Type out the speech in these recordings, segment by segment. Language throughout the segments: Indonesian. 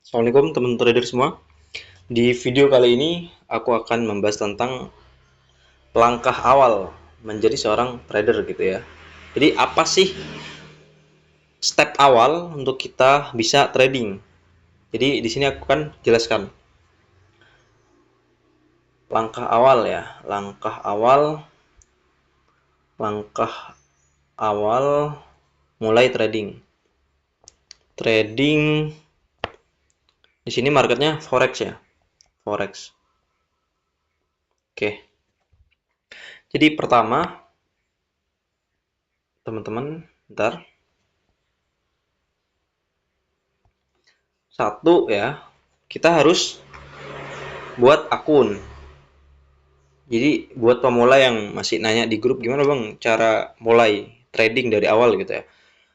Assalamualaikum teman trader semua. Di video kali ini aku akan membahas tentang langkah awal menjadi seorang trader gitu ya. Jadi apa sih step awal untuk kita bisa trading? Jadi di sini aku akan jelaskan langkah awal ya. Langkah awal mulai trading. Trading di sini marketnya forex ya. Forex. Oke. Jadi pertama teman-teman, bentar. Satu ya, kita harus buat akun. Jadi buat pemula yang masih nanya di grup gimana bang cara mulai trading dari awal gitu ya.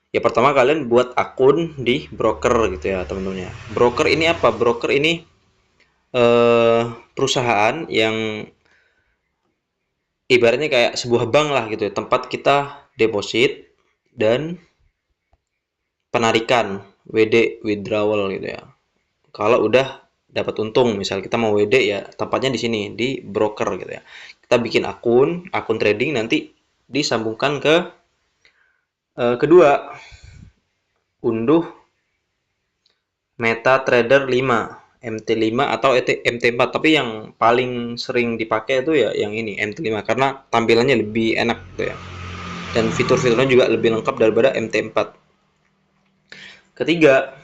Ya pertama kalian buat akun di broker gitu ya teman-teman ya. Broker ini apa? Broker ini perusahaan yang ibaratnya kayak sebuah bank lah gitu ya. Tempat kita deposit dan penarikan WD withdrawal gitu ya. Kalau udah dapat untung, misal kita mau WD ya tempatnya di sini di broker gitu ya. Kita bikin akun trading nanti disambungkan ke kedua, unduh MetaTrader 5 MT5 atau MT4, tapi yang paling sering dipakai itu ya yang ini MT5 karena tampilannya lebih enak gitu ya. Dan fitur-fiturnya juga lebih lengkap daripada MT4. Ketiga,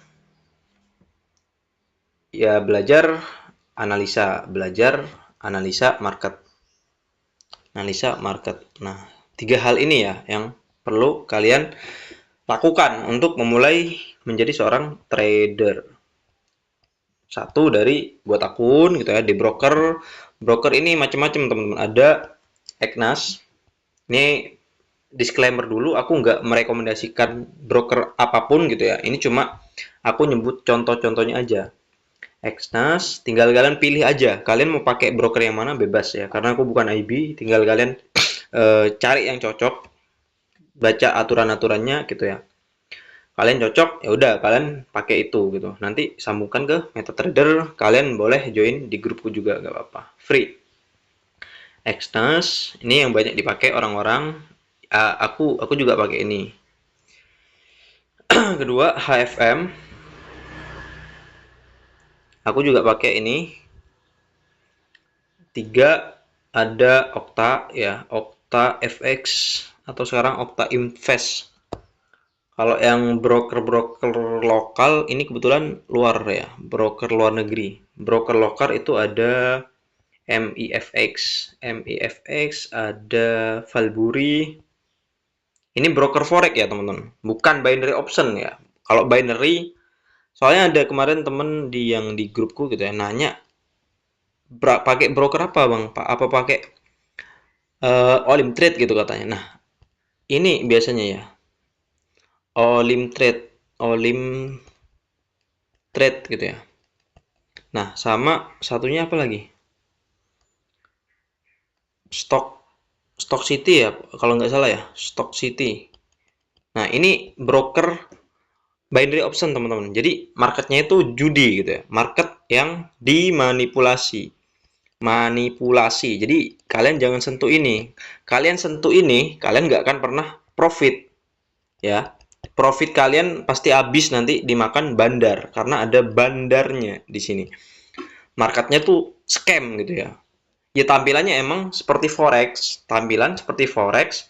ya belajar analisa market. Analisa market. Nah, tiga hal ini ya yang perlu kalian lakukan untuk memulai menjadi seorang trader. Satu dari buat akun gitu ya di broker. Broker ini macam-macam teman-teman. Ada Eknas. Ini disclaimer dulu, aku nggak merekomendasikan broker apapun gitu ya. Ini cuma aku nyebut contoh-contohnya aja. Exnas, tinggal kalian pilih aja. Kalian mau pakai broker yang mana bebas ya. Karena aku bukan IB, tinggal kalian cari yang cocok, baca aturan-aturannya gitu ya. Kalian cocok, ya udah kalian pakai itu gitu. Nanti sambungkan ke MetaTrader, kalian boleh join di grupku juga nggak apa-apa. Free. Exnas, ini yang banyak dipakai orang-orang. Aku juga pakai ini. Kedua, HFM. Aku juga pakai ini. Tiga, ada Okta ya, Okta FX atau sekarang Okta Invest. Kalau yang broker-broker lokal ini kebetulan luar ya, broker luar negeri. Broker lokal itu ada MIFX, MIFX ada Valbury. Ini broker forex ya teman-teman, bukan binary option ya. Kalau binary, soalnya ada kemarin temen yang di grupku gitu ya nanya, pakai broker apa bang? Apa pakai Olim Trade gitu katanya. Nah, ini biasanya ya. Olim Trade, Olim Trade gitu ya. Nah, sama satunya apa lagi? Stock Stock City ya, kalau nggak salah ya, Stock City. Nah, ini broker binary option teman-teman. Jadi marketnya itu judi gitu ya, market yang dimanipulasi. Manipulasi. Jadi kalian jangan sentuh ini. Kalian sentuh ini, kalian nggak akan pernah profit ya. Profit kalian pasti habis nanti dimakan bandar karena ada bandarnya di sini. Marketnya tuh scam gitu ya. Ya tampilannya emang seperti forex, tampilan seperti forex,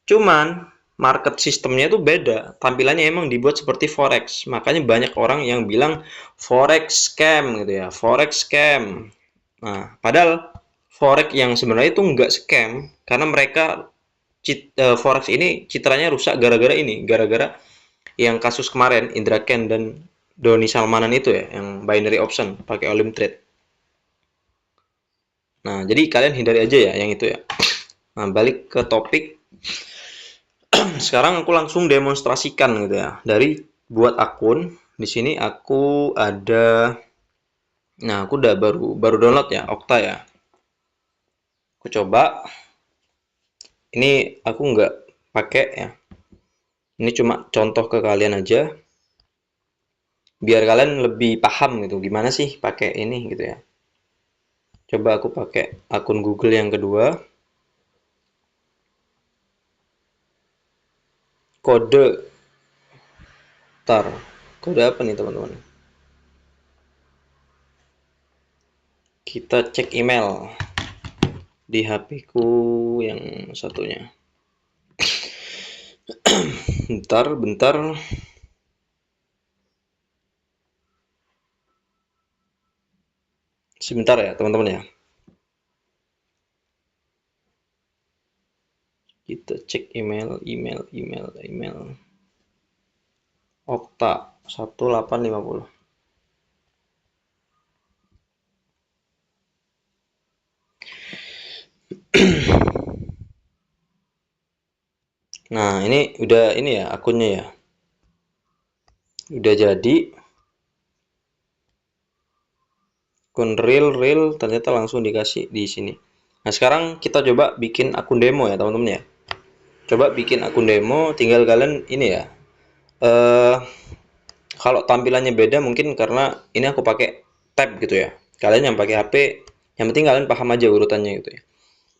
cuman market sistemnya itu beda. Tampilannya emang dibuat seperti forex. Makanya banyak orang yang bilang forex scam gitu ya, forex scam. Nah, padahal forex yang sebenarnya itu nggak scam karena mereka forex ini citranya rusak gara-gara ini, gara-gara yang kasus kemarin Indra Ken dan Doni Salmanan itu ya, yang binary option pakai Olim Trade. Nah, jadi kalian hindari aja ya yang itu ya. Nah, balik ke topik. Sekarang aku langsung demonstrasikan gitu ya. Dari buat akun, di sini aku ada, nah aku udah baru download ya, Okta ya. Aku coba. Ini aku nggak pakai ya. Ini cuma contoh ke kalian aja. biar kalian lebih paham gitu gimana sih pakai ini gitu ya. Coba aku pakai akun Google yang kedua. Kode tar. Kode apa nih teman-teman? Kita cek email di HP ku yang satunya. Bentar. Sebentar ya teman-teman ya. Kita cek email. Okta 1850. Nah, ini udah ini ya akunnya ya. Udah jadi akun real ternyata langsung dikasih di sini. Nah, sekarang kita coba bikin akun demo ya, teman-teman ya. Coba bikin akun demo, tinggal kalian ini ya. Eh kalau tampilannya beda mungkin karena ini aku pakai tab gitu ya. Kalian yang pakai HP, yang penting kalian paham aja urutannya gitu ya.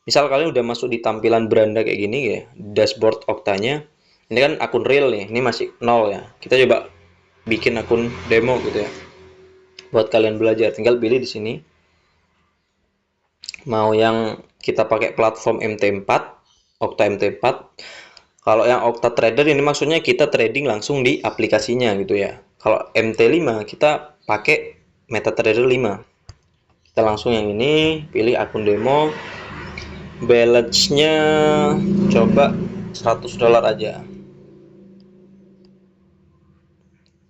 Misal kalian udah masuk di tampilan beranda kayak gini ya, dashboard Oktanya. Ini kan akun real nih, ini masih nol ya. Kita coba bikin akun demo gitu ya. Buat kalian belajar, tinggal pilih di sini. Mau yang kita pakai platform MT4, Okta MT4. Kalau yang Okta Trader ini maksudnya kita trading langsung di aplikasinya gitu ya. Kalau MT5 kita pakai MetaTrader 5. Kita langsung yang ini, pilih akun demo. Balance-nya coba $100 aja.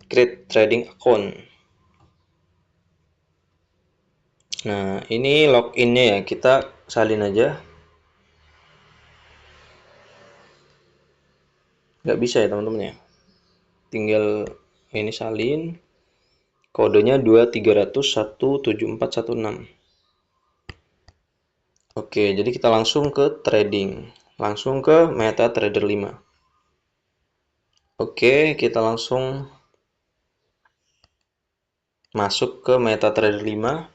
Create trading account. Nah, ini login-nya ya, kita salin aja. Nggak bisa ya teman-teman ya. Tinggal ini salin. Kodenya 230017416. Oke, jadi kita langsung ke trading. Langsung ke MetaTrader 5. Oke, kita langsung masuk ke MetaTrader 5.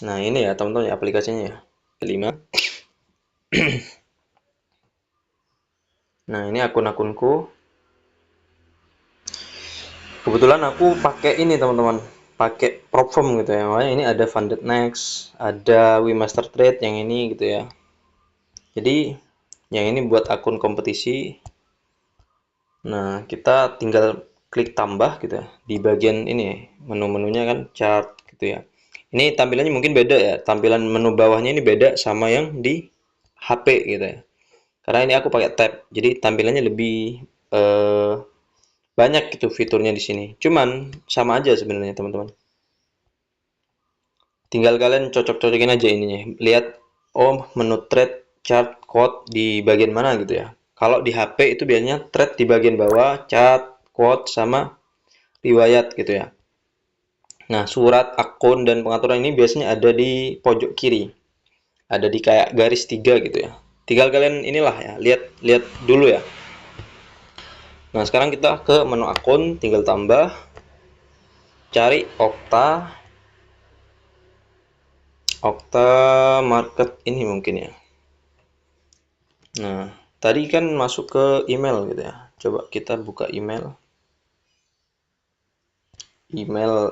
Nah, ini ya teman-teman ya aplikasinya ya. 5. Nah, ini akun-akunku. Kebetulan aku pakai ini teman-teman, pakai Propform gitu ya. Makanya ini ada Funded Next, ada Wemaster Trade yang ini gitu ya. Jadi yang ini buat akun kompetisi. Nah, kita tinggal klik tambah gitu ya. Di bagian ini menu-menunya kan chart gitu ya. Ini tampilannya mungkin beda ya. Tampilan menu bawahnya ini beda sama yang di HP gitu ya. Karena ini aku pakai tab, jadi tampilannya lebih eh, banyak gitu fiturnya di sini. Cuman sama aja sebenarnya teman-teman. Tinggal kalian cocok-cocokin aja ininya. Lihat oh menu trade chart quote di bagian mana gitu ya. Kalau di HP itu biasanya trade di bagian bawah, chart, quote sama riwayat gitu ya. Nah, surat, akun dan pengaturan ini biasanya ada di pojok kiri. Ada di kayak garis 3 gitu ya. Tinggal kalian inilah ya, lihat lihat dulu ya. Nah, sekarang kita ke menu akun, tinggal tambah, cari Okta Market ini mungkin ya. Nah, tadi kan masuk ke email gitu ya. Coba kita buka email. Email.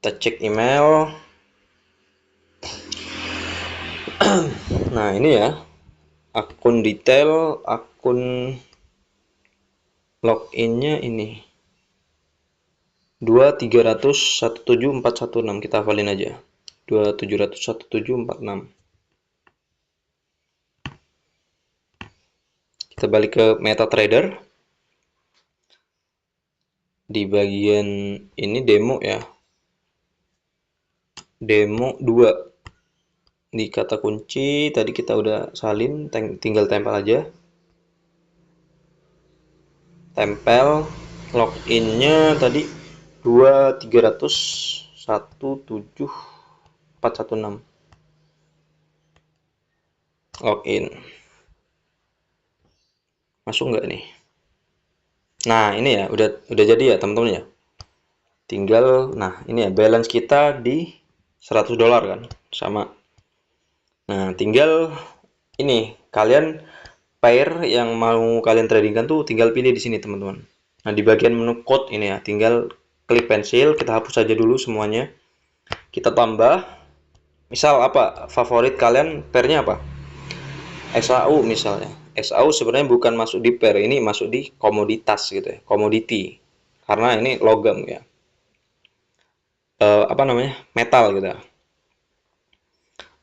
Kita cek email. Nah, ini ya. Akun detail, akun loginnya ini. 230017416 kita hafalin aja. 270017416. Kita balik ke MetaTrader. Di bagian ini demo ya. Demo 2. Di kata kunci tadi kita udah salin, tinggal tempel aja. Tempel loginnya tadi 230017416. Login. Masuk nggak nih? Nah, ini ya udah jadi ya, teman-teman ya. Tinggal nah, ini ya balance kita di $100 kan, sama. Nah, tinggal ini kalian pair yang mau kalian tradingkan tuh tinggal pilih di sini, teman-teman. Nah, di bagian menu code ini ya, tinggal klik pensil, kita hapus saja dulu semuanya. Kita tambah, misal apa? Favorit kalian pairnya apa? XAU misalnya. XAU sebenarnya bukan masuk di pair, ini masuk di komoditas gitu ya, komoditi. Karena ini logam ya. Apa namanya? Metal gitu ya.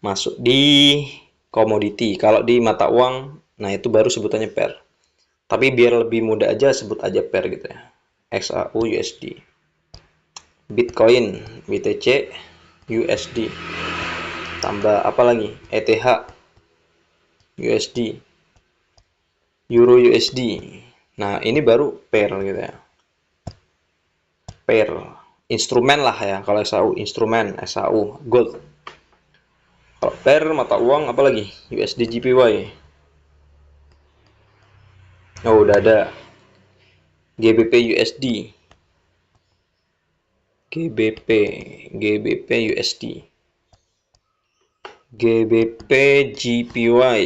Masuk di komoditi. Kalau di mata uang, nah itu baru sebutannya pair. Tapi biar lebih mudah aja sebut aja pair gitu ya. XAU USD. Bitcoin, BTC, USD. Tambah apa lagi? ETH, USD, Euro USD. Nah, ini baru pair gitu ya. Pair. Instrumen lah ya. Kalau XAU, instrumen, XAU, gold. Kalau pair mata uang apa lagi? USD JPY. Oh, udah ada. GBP USD. GBP, GBP USD. GBP JPY.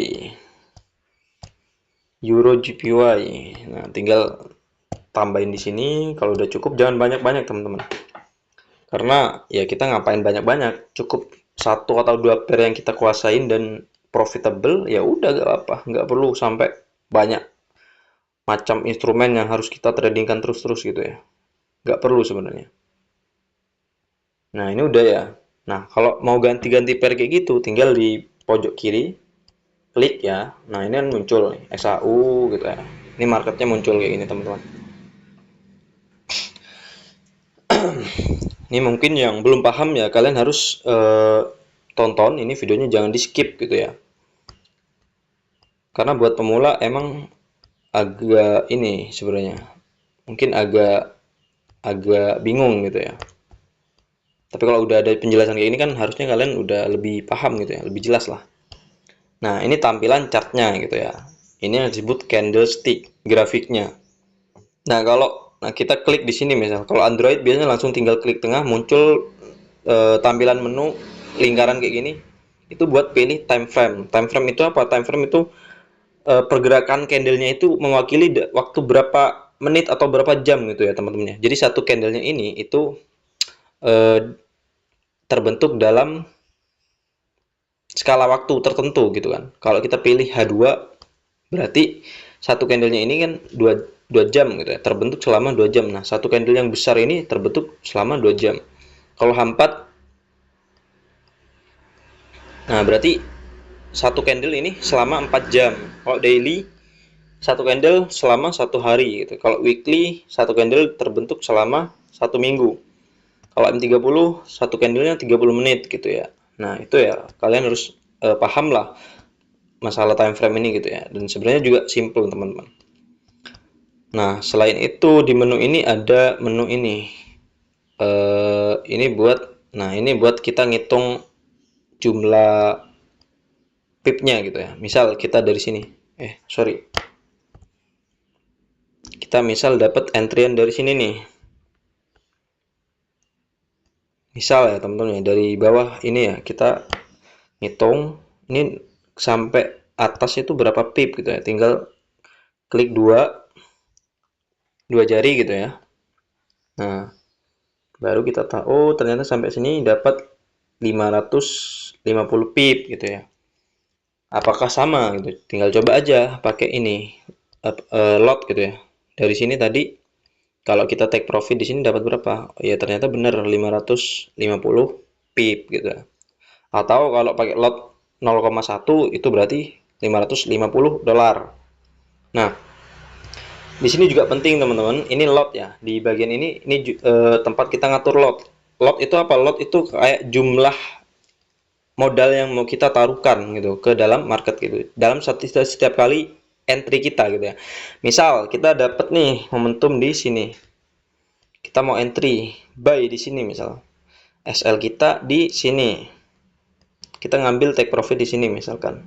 Euro JPY. Nah, tinggal tambahin di sini. Kalau udah cukup jangan banyak-banyak, teman-teman. Karena ya kita ngapain banyak-banyak, cukup satu atau dua pair yang kita kuasain dan profitable, ya udah gak apa, nggak perlu sampai banyak macam instrumen yang harus kita tradingkan terus-terus gitu ya, nggak perlu sebenarnya. Nah, ini udah ya. Nah, kalau mau ganti-ganti pair kayak gitu, tinggal di pojok kiri klik ya. Nah, ini kan muncul nih XAU gitu ya, ini marketnya muncul kayak gini, teman-teman. Ini mungkin yang belum paham ya, kalian harus tonton ini videonya, jangan di skip gitu ya. Karena buat pemula emang agak ini sebenarnya. Mungkin agak agak bingung gitu ya. Tapi kalau udah ada penjelasan kayak ini kan harusnya kalian udah lebih paham gitu ya, lebih jelas lah. Nah, ini tampilan chartnya gitu ya. Ini yang disebut candlestick grafiknya. Nah, kalau kita klik di sini misal, kalau Android biasanya langsung tinggal klik tengah muncul tampilan menu lingkaran kayak gini. Itu buat pilih time frame. Time frame itu apa? Time frame itu pergerakan candlenya itu mewakili waktu berapa menit atau berapa jam gitu ya, teman-teman ya. Jadi satu candlenya ini itu eh, terbentuk dalam skala waktu tertentu gitu kan. Kalau kita pilih H2 berarti satu candlenya ini kan 2 jam gitu ya, terbentuk selama 2 jam. Nah, satu candle yang besar ini terbentuk selama 2 jam. Kalau H4, nah berarti satu candle ini selama 4 jam. Kalau daily satu candle selama 1 hari gitu. Kalau weekly satu candle terbentuk selama 1 minggu. Kalau M30 satu candlenya 30 menit gitu ya. Nah, itu ya kalian harus paham lah masalah time frame ini gitu ya. Dan sebenarnya juga simple, teman-teman. Nah, selain itu di menu ini ada menu ini. Ini buat ini buat kita ngitung jumlah pipnya gitu ya. Misal kita dari sini. Sorry. Kita misal dapat entryan dari sini nih. Misal ya, teman-teman ya, dari bawah ini ya, kita ngitung ini sampai atas itu berapa pip gitu ya. Tinggal klik dua jari gitu ya. Nah, baru kita tahu ternyata sampai sini dapat 550 pip gitu ya. Apakah sama gitu? Tinggal coba aja pakai ini lot gitu ya. Dari sini tadi kalau kita take profit di sini dapat berapa? Ya ternyata benar 550 pip gitu. Atau kalau pakai lot 0,1 itu berarti $550. Nah, di sini juga penting teman-teman, ini lot ya. Di bagian ini tempat kita ngatur lot. Lot itu apa? Lot itu kayak jumlah modal yang mau kita taruhkan gitu ke dalam market gitu. Dalam setiap kali entry kita gitu ya. Misal kita dapat nih momentum di sini. Kita mau entry buy di sini misal. SL kita di sini. Kita ngambil take profit di sini misalkan.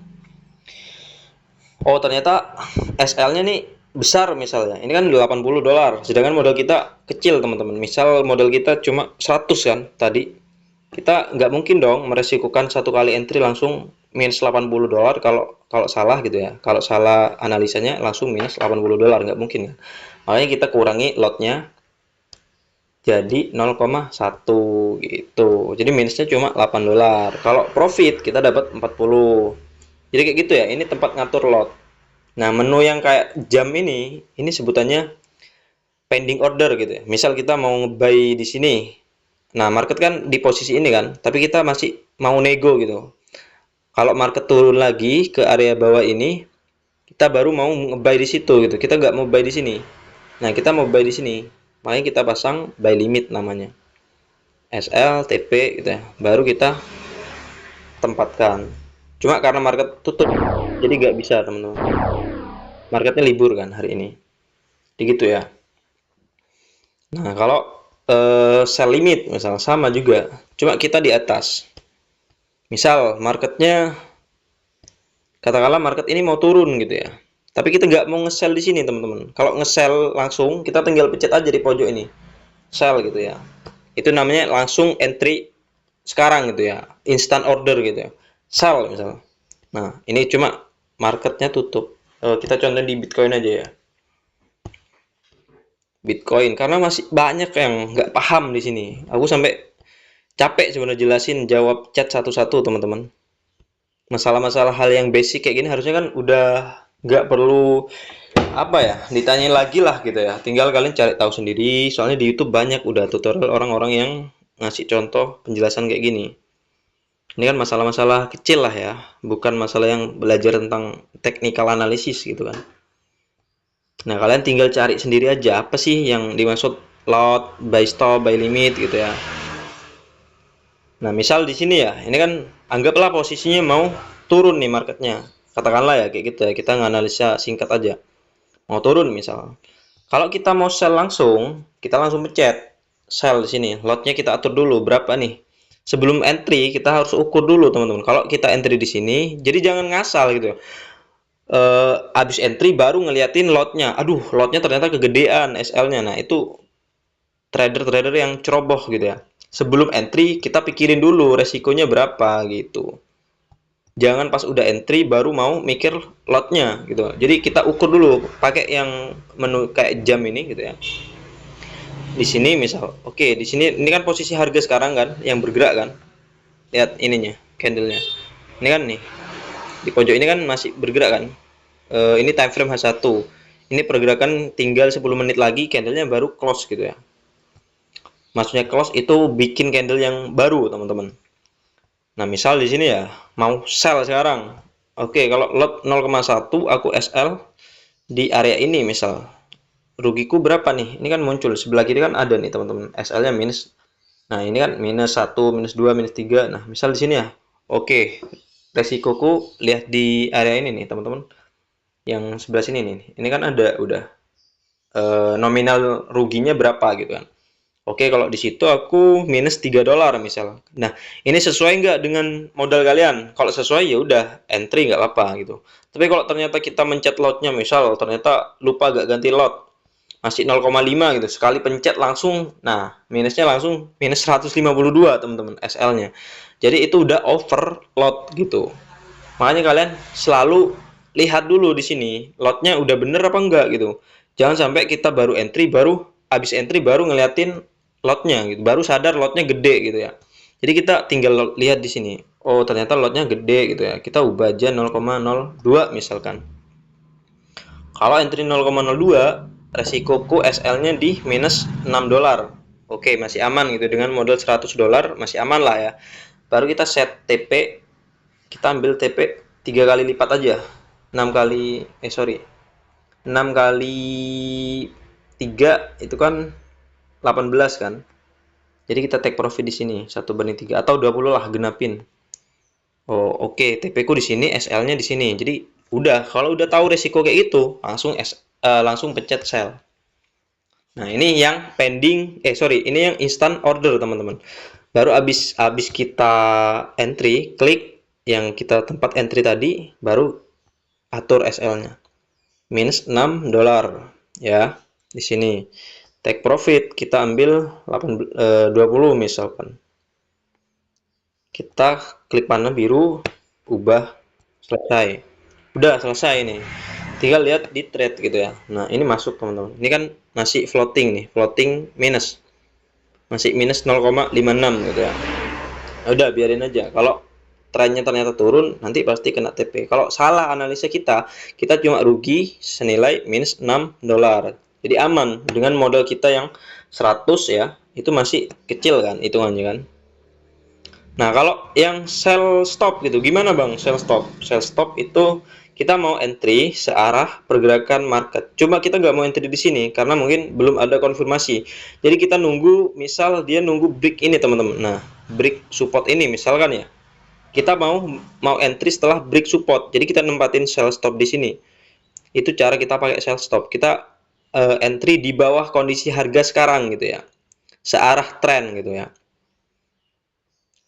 Oh, ternyata SL-nya nih besar misalnya. Ini kan $80, sedangkan modal kita kecil, teman-teman. Misal modal kita cuma 100 kan tadi. Kita nggak mungkin dong meresikukan satu kali entry langsung minus $80 kalau kalau salah gitu ya. Kalau salah analisanya langsung minus $80, nggak mungkin kan. Makanya kita kurangi lotnya jadi 0,1 gitu. Jadi minusnya cuma $8. Kalau profit kita dapat 40. Jadi kayak gitu ya. Ini tempat ngatur lot. Nah, menu yang kayak jam ini sebutannya pending order gitu ya. Misal kita mau nge-buy di sini. Nah, market kan di posisi ini kan, tapi kita masih mau nego gitu. Kalau market turun lagi ke area bawah ini, kita baru mau nge-buy di situ gitu. Kita nggak mau buy di sini. Nah, kita mau buy di sini. Makanya kita pasang buy limit namanya. SL, TP gitu ya. Baru kita tempatkan. Cuma karena market tutup, jadi nggak bisa teman-teman. Marketnya libur kan hari ini. Jadi gitu ya. Nah, kalau sell limit misalnya sama juga, cuma kita di atas. Misal marketnya, katakanlah market ini mau turun gitu ya. Tapi kita nggak mau nge-sell di sini, teman-teman. Kalau nge-sell langsung, kita tinggal pencet aja di pojok ini. Sell gitu ya. Itu namanya langsung entry sekarang gitu ya. Instant order gitu ya. Sell misalnya. Nah, ini cuma marketnya tutup. Kita contoh di Bitcoin aja ya. Bitcoin karena masih banyak yang nggak paham di sini. Aku sampai capek sebenarnya jelasin jawab chat satu-satu, teman-teman. Masalah-masalah hal yang basic kayak gini harusnya kan udah nggak perlu apa ya ditanyain lagi lah gitu ya. Tinggal kalian cari tahu sendiri. Soalnya di YouTube banyak udah tutorial orang-orang yang ngasih contoh penjelasan kayak gini. Ini kan masalah-masalah kecil lah ya, bukan masalah yang belajar tentang technical analysis gitu kan. Nah, kalian tinggal cari sendiri aja apa sih yang dimaksud lot, buy stop, buy limit gitu ya. Nah, misal di sini ya, ini kan anggaplah posisinya mau turun nih marketnya. Katakanlah ya kayak gitu ya, kita nganalisa singkat aja. Mau turun misal. Kalau kita mau sell langsung, kita langsung pencet sell di sini. Lotnya kita atur dulu berapa nih. Sebelum entry kita harus ukur dulu, teman-teman. Kalau kita entry di sini, jadi jangan ngasal gitu ya. Abis entry baru ngeliatin lotnya. Aduh, lotnya ternyata kegedean SL-nya. Nah, itu trader-trader yang ceroboh gitu ya. Sebelum entry kita pikirin dulu resikonya berapa gitu. Jangan pas udah entry baru mau mikir lotnya gitu. Jadi kita ukur dulu pakai yang menu kayak jam ini gitu ya. Di sini misal, oke, di sini ini kan posisi harga sekarang kan yang bergerak kan. Lihat ininya, candlenya. Ini kan nih di pojok ini kan masih bergerak kan. Ini time frame H1. Ini pergerakan tinggal 10 menit lagi candlenya baru close gitu ya. Maksudnya close itu bikin candle yang baru, teman-teman. Nah, misal di sini ya mau sell sekarang. Oke, kalau lot 0,1 aku SL di area ini misal. Rugiku berapa nih? Ini kan muncul sebelah kiri kan ada nih, teman-teman. SL-nya minus. Nah, ini kan minus 1, minus 2, minus 3. Nah, misal di sini ya. Oke. Resikoku lihat di area ini nih, teman-teman. Yang sebelah sini nih. Ini kan ada udah nominal ruginya berapa gitu kan. Oke, kalau di situ aku minus $3 misal. Nah, ini sesuai nggak dengan modal kalian? Kalau sesuai ya udah entry nggak apa-apa gitu. Tapi kalau ternyata kita mencet lotnya misal ternyata lupa gak ganti lot, masih 0,5 gitu. Sekali pencet langsung, nah minusnya langsung minus 152 teman-teman SL-nya. Jadi itu udah over lot gitu. Makanya kalian selalu lihat dulu di sini lotnya udah bener apa enggak gitu. Jangan sampai kita baru entry baru habis entry baru ngeliatin lotnya gitu. Baru sadar lotnya gede gitu ya. Jadi kita tinggal lihat di sini. Oh, ternyata lotnya gede gitu ya. Kita ubah aja 0,02 misalkan. Kalau entry 0,02, resikoku SL-nya di minus $6. Oke, masih aman gitu dengan modal $100 masih aman lah ya. Baru kita set TP, kita ambil TP 3 kali lipat aja. 6 kali 6 kali 3 itu kan 18 kan. Jadi kita take profit di sini 1/3 atau 20 lah genapin. Oh, oke, TP ku di sini, SL-nya di sini. Jadi udah kalau udah tahu resiko kayak gitu, langsung pencet sell. Nah, ini yang pending, ini yang instant order, teman-teman. Baru habis kita entry, klik yang kita tempat entry tadi, baru atur SL-nya. minus 6 dolar ya. Di sini take profit kita ambil 20 misalkan. Kita klik panah biru, ubah, selesai. Udah selesai nih. Tinggal lihat di trade gitu ya. Nah, ini masuk teman-teman. Ini kan masih floating nih, floating minus. Masih minus 0,56 gitu ya. Udah biarin aja. Kalau trennya ternyata turun, nanti pasti kena TP. Kalau salah analisa kita cuma rugi senilai minus 6 dolar. Jadi aman dengan modal kita yang 100 ya. Itu masih kecil kan hitungannya kan. Nah, kalau yang sell stop gitu, gimana Bang? Sell stop. Sell stop itu kita mau entry searah pergerakan market. Cuma kita nggak mau entry di sini karena mungkin belum ada konfirmasi. Jadi kita nunggu, misal dia nunggu break ini teman-teman. Nah, break support ini misalkan ya. Kita mau entry setelah break support. Jadi kita nempatin sell stop di sini. Itu cara kita pakai sell stop. Kita entry di bawah kondisi harga sekarang gitu ya. Searah tren gitu ya.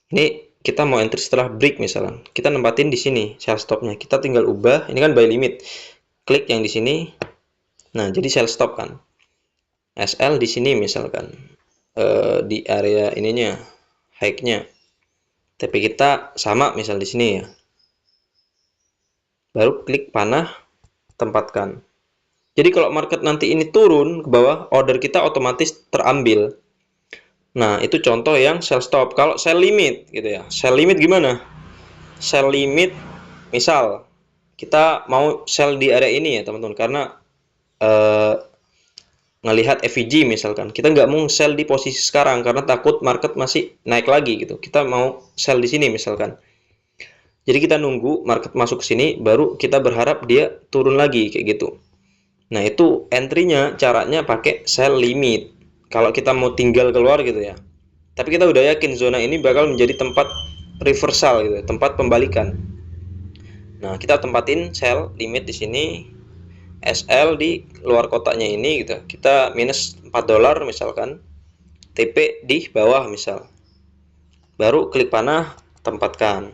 Ini kita mau entry setelah break misalnya. Kita nempatin di sini sell stopnya. Kita tinggal ubah. Ini kan buy limit. Klik yang di sini. Nah, jadi sell stop kan. SL di sini misalkan. Di area ininya, high-nya. Tapi kita sama misal di sini ya. Baru klik panah, tempatkan. Jadi kalau market nanti ini turun ke bawah, order kita otomatis terambil. Nah, itu contoh yang sell stop. Kalau sell limit gitu ya. Sell limit gimana? Sell limit misal kita mau sell di area ini ya teman-teman, karena eh, ngelihat FVG misalkan kita nggak mau sell di posisi sekarang karena takut market masih naik lagi gitu, kita mau sell di sini misalkan. Jadi kita nunggu market masuk ke sini baru kita berharap dia turun lagi kayak gitu. Nah, itu entry-nya caranya pakai sell limit kalau kita mau tinggal keluar gitu ya. Tapi kita udah yakin zona ini bakal menjadi tempat reversal gitu, tempat pembalikan. Nah, kita tempatin sell limit di sini, SL di luar kotaknya ini gitu. Kita minus 4 dolar misalkan. TP di bawah misal. Baru klik panah, tempatkan.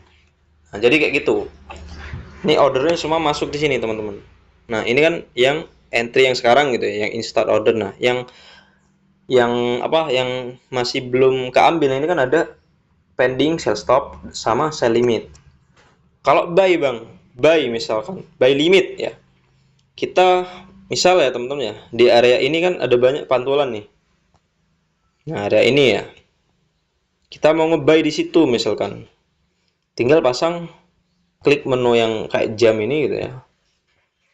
Nah, jadi kayak gitu. Ini ordernya semua masuk di sini, teman-teman. Nah, ini kan yang entry yang sekarang gitu ya, yang instant order. Nah, yang apa? Yang masih belum keambil ini kan ada pending, sell stop sama sell limit. Kalau buy, Bang, buy misalkan, buy limit ya. Kita misal ya teman-teman ya, di area ini kan ada banyak pantulan nih. Nah, area ini ya. Kita mau nge-buy di situ misalkan. Tinggal pasang klik menu yang kayak jam ini gitu ya.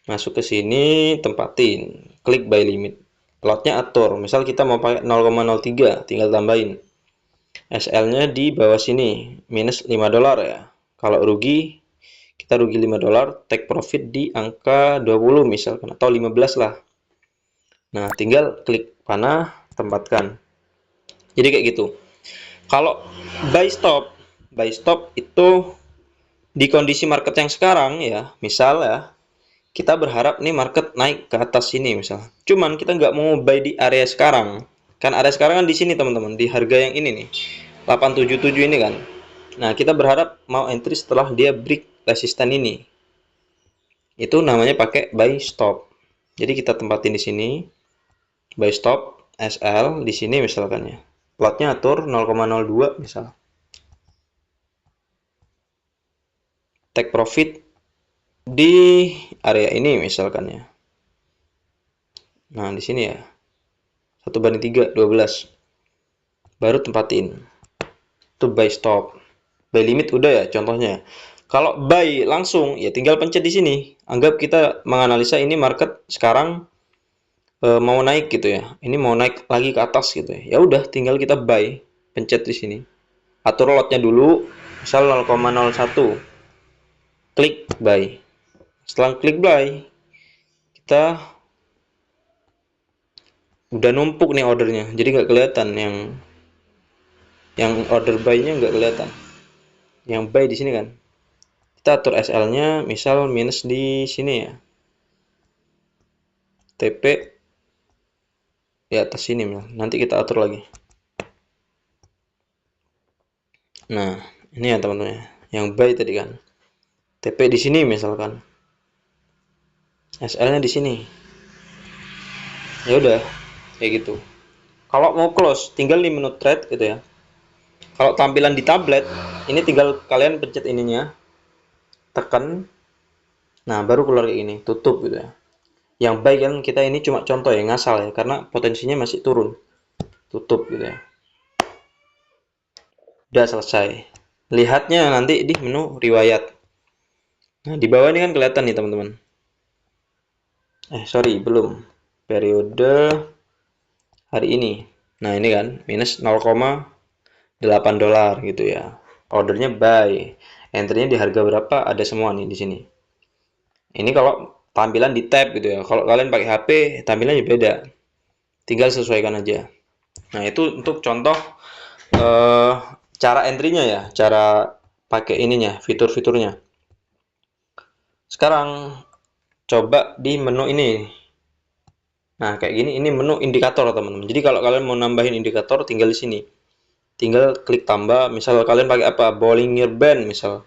Masuk ke sini, tempatin, klik buy limit. Lotnya atur. Misal kita mau pakai 0,03, tinggal tambahin. SL-nya di bawah sini, minus 5 dolar ya. Kalau rugi, kita rugi 5 dolar, take profit di angka 20 misalkan atau 15 lah. Nah, tinggal klik panah, tempatkan. Jadi kayak gitu. Kalau buy stop itu di kondisi market yang sekarang ya, misal ya, kita berharap nih market naik ke atas sini misal. Cuman kita nggak mau buy di area sekarang. Kan area sekarang kan di sini teman-teman, di harga yang ini nih. 877 ini kan. Nah, kita berharap mau entry setelah dia break resisten ini. Itu namanya pakai buy stop. Jadi kita tempatin di sini, buy stop SL di sini misalkan ya. Plotnya atur 0,02 misal. Take profit di area ini misalkan ya. Nah, di sini ya. 1/3, 12. Baru tempatin. Itu buy stop. Buy limit udah ya contohnya. Kalau buy langsung ya tinggal pencet di sini. Anggap kita menganalisa ini market sekarang mau naik gitu ya. Ini mau naik lagi ke atas gitu ya. Ya udah tinggal kita buy, pencet di sini. Atur lotnya dulu, misal 0,01. Klik buy. Setelah klik buy, kita udah numpuk nih ordernya. Jadi nggak kelihatan yang order buy-nya nggak kelihatan. Yang buy di sini kan. Kita atur SL-nya misal minus di sini ya. TP di atas sini nanti kita atur lagi. Nah, ini ya teman-teman, yang buy tadi kan. TP di sini misalkan. SL-nya di sini. Ya udah, kayak gitu. Kalau mau close, tinggal di menu trade gitu ya. Kalau tampilan di tablet, ini tinggal kalian pencet ininya, tekan, nah baru keluar kayak gini, tutup gitu ya. Yang baik kan kita ini cuma contoh ya, ngasal ya, karena potensinya masih turun. Tutup gitu ya. Udah selesai. Lihatnya nanti di menu riwayat. Nah, di bawah ini kan kelihatan nih teman-teman. Sorry, belum. Periode hari ini. Nah, ini kan minus 0,8 dolar gitu ya. Ordernya buy. Entry-nya di harga berapa? Ada semua nih di sini. Ini kalau tampilan di tab gitu ya. Kalau kalian pakai HP, tampilannya beda. Tinggal sesuaikan aja. Nah, itu untuk contoh eh, cara entry-nya ya, cara pakai ininya, fitur-fiturnya. Sekarang coba di menu ini. Nah, kayak gini ini menu indikator teman-teman. Jadi kalau kalian mau nambahin indikator tinggal di sini. Tinggal klik tambah, misal kalian pakai apa? Bollinger Band misal.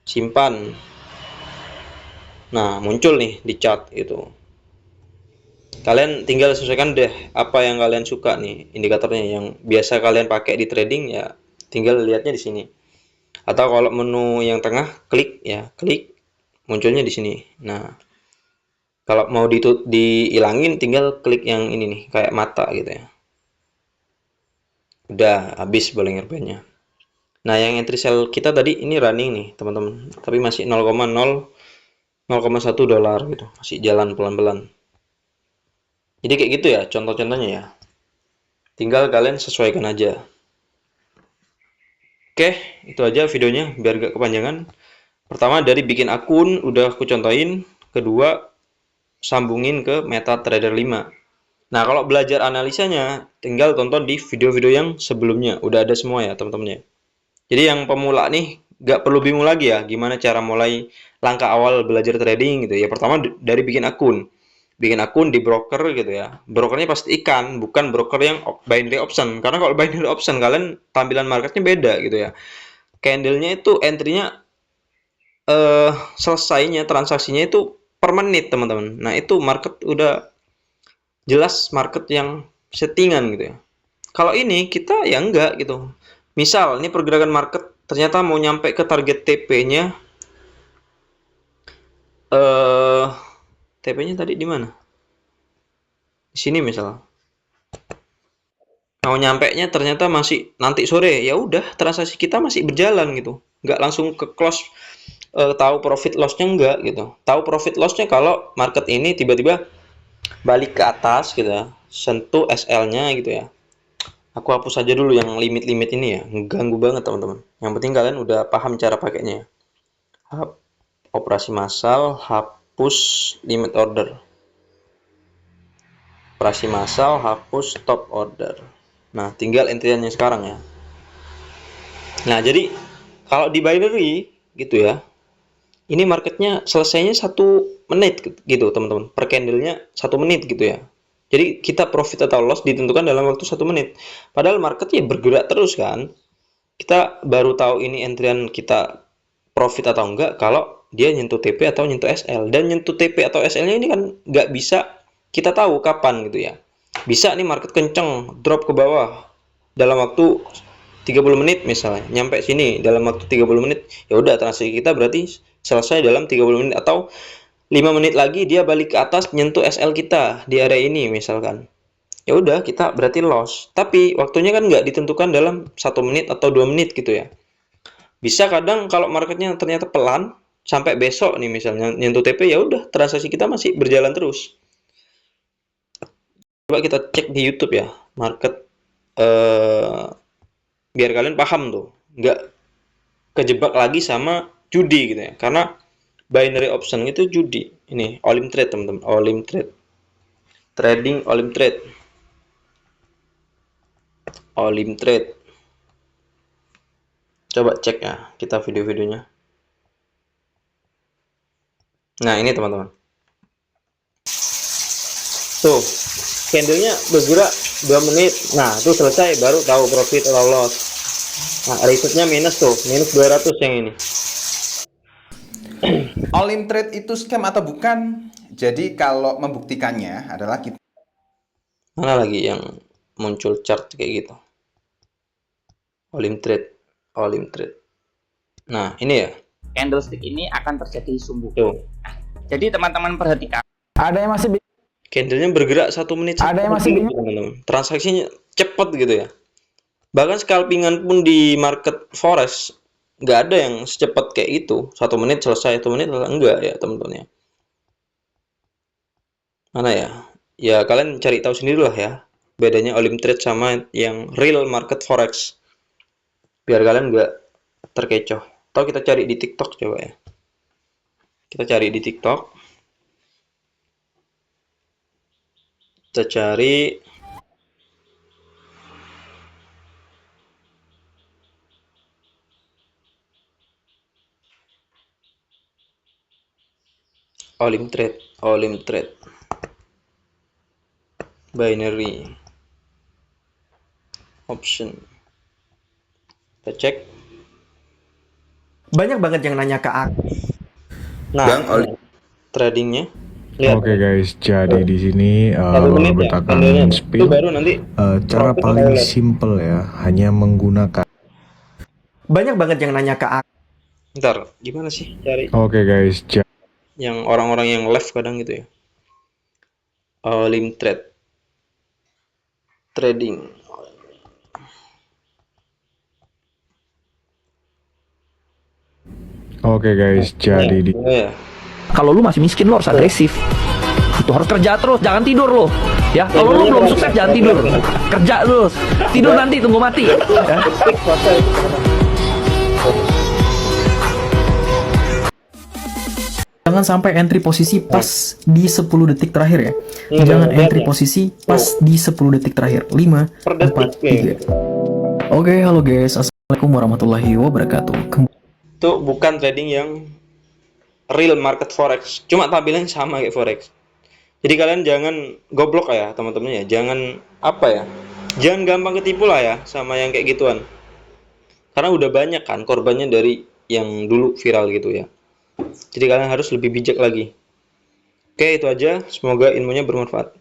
Simpan. Nah, muncul nih di chart itu. Kalian tinggal sesuaikan deh apa yang kalian suka nih indikatornya yang biasa kalian pakai di trading ya tinggal lihatnya di sini. Atau kalau menu yang tengah klik ya, klik munculnya di sini. Nah, kalau mau dihilangin tinggal klik yang ini nih, kayak mata gitu ya. Udah habis Bollinger Band-nya. Nah, yang entry sell kita tadi ini running nih, teman-teman. Tapi masih 0,1 dolar gitu. Masih jalan pelan-pelan. Jadi kayak gitu ya contoh-contohnya ya. Tinggal kalian sesuaikan aja. Oke, itu aja videonya biar gak kepanjangan. Pertama dari bikin akun udah aku contohin. Kedua, sambungin ke MetaTrader 5. Nah, kalau belajar analisanya, tinggal tonton di video-video yang sebelumnya. Udah ada semua ya, teman-teman ya. Jadi yang pemula nih, nggak perlu bingung lagi ya, gimana cara mulai langkah awal belajar trading gitu ya. Pertama dari bikin akun. Bikin akun di broker gitu ya. Brokernya pasti ikan, bukan broker yang binary option. Karena kalau binary option, kalian tampilan marketnya beda gitu ya. Candle-nya itu entry-nya selesainya transaksinya itu per menit teman-teman. Nah itu market udah jelas market yang settingan gitu ya. Kalau ini kita ya enggak gitu. Misal ini pergerakan market ternyata mau nyampe ke target TP-nya TP-nya tadi di mana? Di sini misal. Mau nyampe-nya ternyata masih nanti sore. Ya udah, transaksi kita masih berjalan gitu. Enggak langsung ke close tahu profit loss-nya enggak gitu. Tahu profit loss-nya kalau market ini tiba-tiba balik ke atas gitu ya. Sentuh SL-nya gitu ya. Aku hapus saja dulu yang limit-limit ini ya. Mengganggu banget teman-teman. Yang penting kalian udah paham cara pakainya. Operasi massal, hapus limit order. Operasi massal, hapus stop order. Nah, tinggal intinya sekarang ya. Nah, jadi kalau di binary gitu ya, ini marketnya selesainya 1 menit gitu teman-teman. Per candlenya 1 menit gitu ya. Jadi kita profit atau loss ditentukan dalam waktu 1 menit. Padahal market ya bergerak terus kan. Kita baru tahu ini entryan kita profit atau enggak kalau dia nyentuh TP atau nyentuh SL. Dan nyentuh TP atau SL-nya ini kan nggak bisa kita tahu kapan gitu ya. Bisa nih market kenceng drop ke bawah dalam waktu 30 menit misalnya, nyampe sini dalam waktu 30 menit, ya udah transaksi kita berarti selesai dalam 30 menit atau 5 menit lagi dia balik ke atas nyentuh SL kita di area ini misalkan. Ya udah kita berarti loss. Tapi waktunya kan nggak ditentukan dalam 1 menit atau 2 menit gitu ya. Bisa kadang kalau marketnya ternyata pelan sampai besok nih misalnya nyentuh TP ya udah transaksi kita masih berjalan terus. Coba kita cek di YouTube ya market eh, biar kalian paham tuh nggak kejebak lagi sama judi gitu ya karena binary option itu judi. Ini Olim Trade teman-teman, Olim Trade, trading Olim Trade, Olim Trade. Coba cek ya kita video-videonya. Nah ini teman-teman, tuh candlenya bergerak 2 menit. Nah tuh selesai baru tahu profit atau loss. Nah resetnya minus tuh, minus 200 yang ini. All in trade itu scam atau bukan? Jadi kalau membuktikannya adalah kita Mana lagi yang muncul chart kayak gitu? Olim Trade. Nah, ini ya. candlestick ini akan terjadi sumbu. Tuh. Jadi teman-teman perhatikan. Ada yang masih Candlenya bergerak 1 menit. Ada yang masih bingung. Teman-teman. Transaksinya cepet gitu ya. Bahkan scalpingan pun di market forex nggak ada yang secepat kayak itu. 1 menit selesai, 1 menit selesai. Enggak ya teman-teman ya. Mana ya? Ya kalian cari tahu sendiri lah ya. Bedanya Olim Trade sama yang real market forex. Biar kalian nggak terkecoh. Atau kita cari di TikTok coba ya. Kita cari di TikTok. Kita cari Olim Trade. Binary option. Kita cek. banyak banget yang nanya ke aku. Nah, Bang Olim. tradingnya. Lihat. Oke guys, jadi di sini 1 menit ya. letakkan Candlenya. Itu spill. baru nanti Cara profit paling highlight. simple ya, hanya menggunakan. Banyak banget yang nanya ke aku. Ntar, gimana sih cari Oke guys, yang orang-orang yang live kadang gitu ya. Olim Trade. Trading. oke guys, jadi di Ya. Kalau lu masih miskin, lu harus agresif. Itu harus kerja terus, jangan tidur lo. Ya, kalau lu belum sukses jangan tidur. Kerja terus. Tidur nanti tunggu mati. Ya. Jangan sampai entry posisi pas di 10 detik terakhir ya. Ini Jangan lihat entry ya. posisi pas di 10 detik terakhir. 5, Per detik 4, 3. Oke, halo guys. Assalamualaikum warahmatullahi wabarakatuh. Itu bukan trading yang real market forex. Cuma tampilannya sama kayak forex. Jadi kalian jangan goblok ya teman-teman ya. Jangan apa ya? Jangan gampang ketipu lah ya sama yang kayak gituan. Karena udah banyak kan korbannya dari yang dulu viral gitu ya. Jadi kalian harus lebih bijak lagi. Oke, itu aja. Semoga ilmunya bermanfaat.